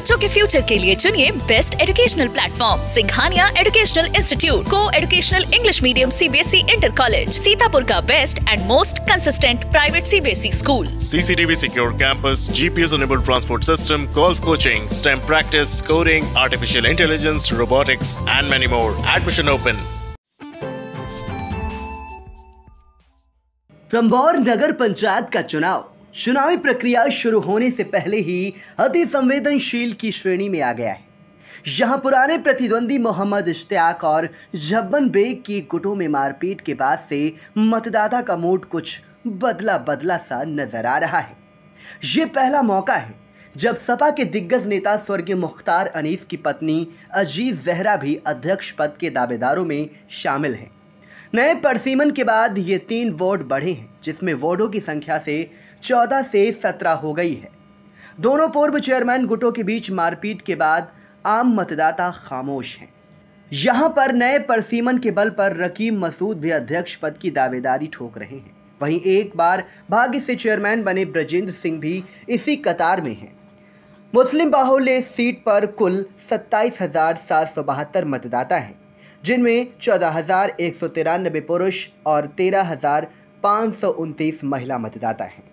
बच्चों के फ्यूचर के लिए चुनिए best educational platform Singhania educational institute, coeducational English medium CBSE inter college, Sitapur का best and most consistent private CBSE school. CCTV secure campus, GPS enabled transport system, golf coaching, STEM practice, coding, artificial intelligence, robotics and many more. Admission open. तंबोर नगर पंचायत का चुनावी प्रक्रिया शुरू होने से पहले ही अति संवेदनशील की श्रेणी में आ गया है। यहां पुराने प्रतिद्वंदी मोहम्मद इश्तियाक और जब्बन बेग की गुटों में मारपीट के बाद से मतदाता का मूड कुछ बदला सा नजर आ रहा है। ये पहला मौका है जब सपा के दिग्गज नेता स्वर्गीय मुख्तार अनीस की पत्नी अजीज जहरा भी अध्यक्ष पद के दावेदारों में शामिल हैं। नए परसीमन के बाद ये 3 वार्ड बढ़े हैं, जिसमें वार्डों की संख्या से 14 से 17 हो गई है। दोनों पूर्व चेयरमैन गुटों के बीच मारपीट के बाद आम मतदाता खामोश हैं। यहां पर नए परसीमन के बल पर रकीब मसूद भी अध्यक्ष पद की दावेदारी ठोक रहे हैं। वहीं एक बार भाग्य से चेयरमैन बने ब्रजेंद्र सिंह भी इसी कतार में हैं। मुस्लिम बाहुल्य इस सीट पर कुल 27,772 मतदाता हैं, जिनमें 14,193 पुरुष और 13,529 महिला मतदाता हैं।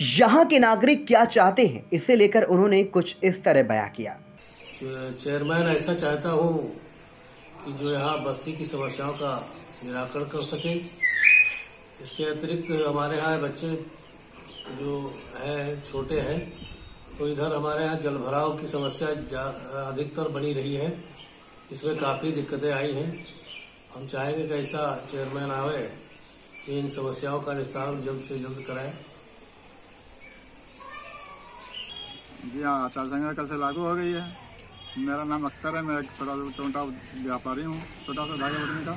यहाँ के नागरिक क्या चाहते हैं, इसे लेकर उन्होंने कुछ इस तरह बयां किया। चेयरमैन ऐसा चाहता हूँ कि जो यहाँ बस्ती की समस्याओं का निराकरण कर सके। इसके अतिरिक्त हमारे यहाँ बच्चे जो हैं छोटे हैं, तो इधर हमारे यहाँ जल भराव की समस्या अधिकतर बनी रही है। इसमें काफ़ी दिक्कतें आई हैं। हम चाहेंगे कि ऐसा चेयरमैन आवे कि इन समस्याओं का निस्तारण जल्द से जल्द कराए। जी हाँ, आचार संहिता कल से लागू हो गई है। मेरा नाम अख्तर है, मैं एक छोटा व्यापारी हूँ, छोटा सा धागे बटने का।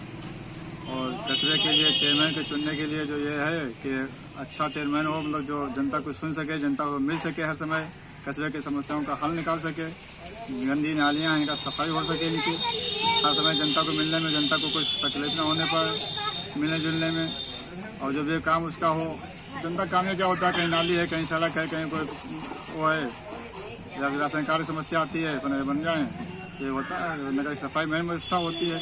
और कचरे के लिए चेयरमैन को चुनने के लिए जो ये है कि अच्छा चेयरमैन हो, मतलब जो जनता को सुन सके, जनता को मिल सके, हर समय कचरे की समस्याओं का हल निकाल सके, गंदी नालियाँ इनका सफाई हो सके, इनकी हर समय जनता को मिलने में, जनता को कुछ तकलीफ ना होने पर मिलने जुलने में। और जब ये काम उसका हो, जनता काम में क्या होता है, कहीं नाली है, कहीं सड़क है, कहीं कोई वो है, या राशन कार्ड समस्या आती है, बन जाए, ये होता है। नगर सफाई में व्यवस्था होती है।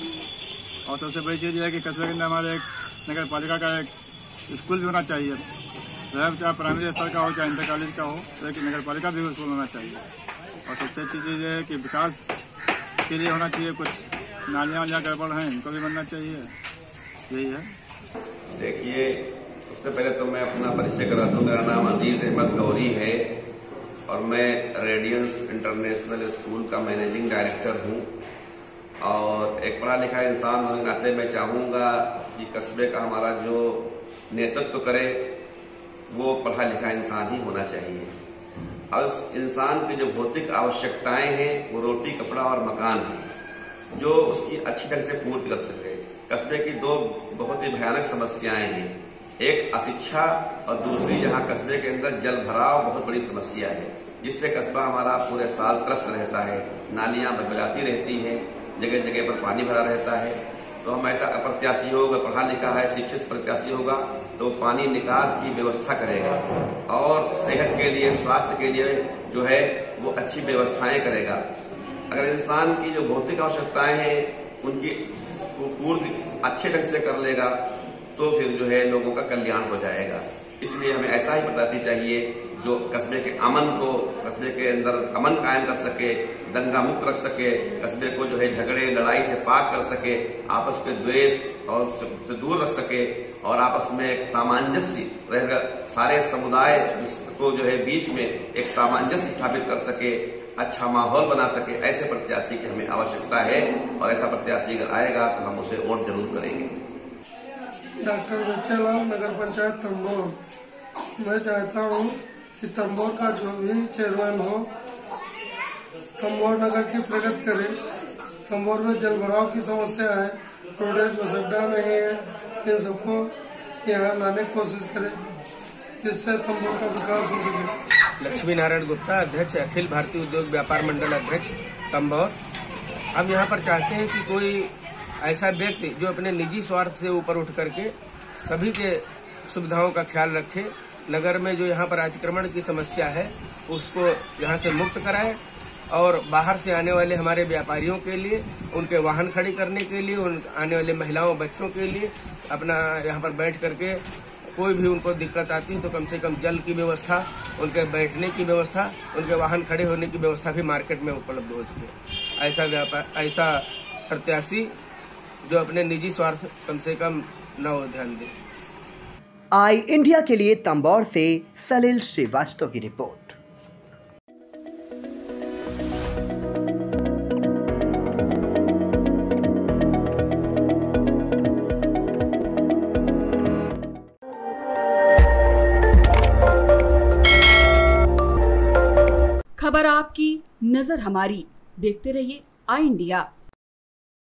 और सबसे बड़ी चीज़ ये है कि कस्बे के अंदर हमारे एक नगर पालिका का एक स्कूल भी होना चाहिए, चाहे प्राइमरी स्तर का हो, चाहे इंटर कॉलेज का हो, लेकिन नगर पालिका भी स्कूल होना चाहिए। और सबसे अच्छी चीज़ ये है कि विकास के लिए होना चाहिए, कुछ नालियाँ गड़बड़ हैं, इनको भी बनना चाहिए। यही है। देखिए, सबसे पहले तो मैं अपना परिचय करा दूँ। मेरा नाम अजीज अहमद गौरी है और मैं रेडियंस इंटरनेशनल स्कूल का मैनेजिंग डायरेक्टर हूँ। और एक पढ़ा लिखा इंसान होने के नाते मैं चाहूँगा कि कस्बे का हमारा जो नेतृत्व करे वो पढ़ा लिखा इंसान ही होना चाहिए। और उस इंसान की जो भौतिक आवश्यकताएं हैं वो रोटी, कपड़ा और मकान है, जो उसकी अच्छी ढंग से पूर्ति कर सके। कस्बे की 2 बहुत ही भयानक समस्याएं हैं, एक अशिक्षा और दूसरी यहाँ कस्बे के अंदर जल भराव बहुत बड़ी समस्या है, जिससे कस्बा हमारा पूरे साल त्रस्त रहता है। नालियां बदबलाती रहती हैं, जगह जगह पर पानी भरा रहता है। तो हम ऐसा प्रत्याशी होगा, पढ़ा लिखा है, शिक्षित प्रत्याशी होगा तो पानी निकास की व्यवस्था करेगा और सेहत के लिए, स्वास्थ्य के लिए जो है वो अच्छी व्यवस्थाएं करेगा। अगर इंसान की जो भौतिक आवश्यकताएं हैं उनकी पूर्ति अच्छे ढंग से कर लेगा तो फिर जो है लोगों का कल्याण हो जाएगा। इसलिए हमें ऐसा ही प्रत्याशी चाहिए जो कस्बे के अमन को, कस्बे के अंदर अमन कायम कर सके, दंगा मुक्त रख सके, कस्बे को जो है झगड़े लड़ाई से पाक कर सके, आपस के द्वेष और से दूर रख सके और आपस में एक सामंजस्य रहकर सारे समुदाय को जो है बीच में एक सामंजस्य स्थापित कर सके, अच्छा माहौल बना सके। ऐसे प्रत्याशी की हमें आवश्यकता है और ऐसा प्रत्याशी अगर आएगा तो हम उसे वोट जरूर करेंगे। डॉक्टर बच्चेलाल, नगर पंचायत तंबोर। मैं चाहता हूँ कि तंबोर का जो भी चेयरमैन हो, तंबोर नगर की प्रगति करे। तंबोर में जल भराव की समस्या है, रोडेज बस अड्डा नहीं है, इन सबको यहाँ लाने की कोशिश करे, जिससे तंबोर का विकास हो सके। लक्ष्मी नारायण गुप्ता, अध्यक्ष अखिल भारतीय उद्योग व्यापार मंडल अध्यक्ष तंबोर। हम यहाँ पर चाहते हैं कि कोई ऐसा व्यक्ति जो अपने निजी स्वार्थ से ऊपर उठ करके सभी के सुविधाओं का ख्याल रखे, नगर में जो यहाँ पर अतिक्रमण की समस्या है उसको यहाँ से मुक्त कराए और बाहर से आने वाले हमारे व्यापारियों के लिए, उनके वाहन खड़ी करने के लिए, आने वाले महिलाओं बच्चों के लिए अपना यहाँ पर बैठ करके कोई भी उनको दिक्कत आती है तो कम से कम जल की व्यवस्था, उनके बैठने की व्यवस्था, उनके वाहन खड़े होने की व्यवस्था भी मार्केट में उपलब्ध हो सके। ऐसा प्रत्याशी जो अपने निजी स्वार्थ कम से कम न ध्यान दे। आई इंडिया के लिए तंबौर से सलील श्रीवास्तव की रिपोर्ट। खबर आपकी, नजर हमारी। देखते रहिए आई इंडिया।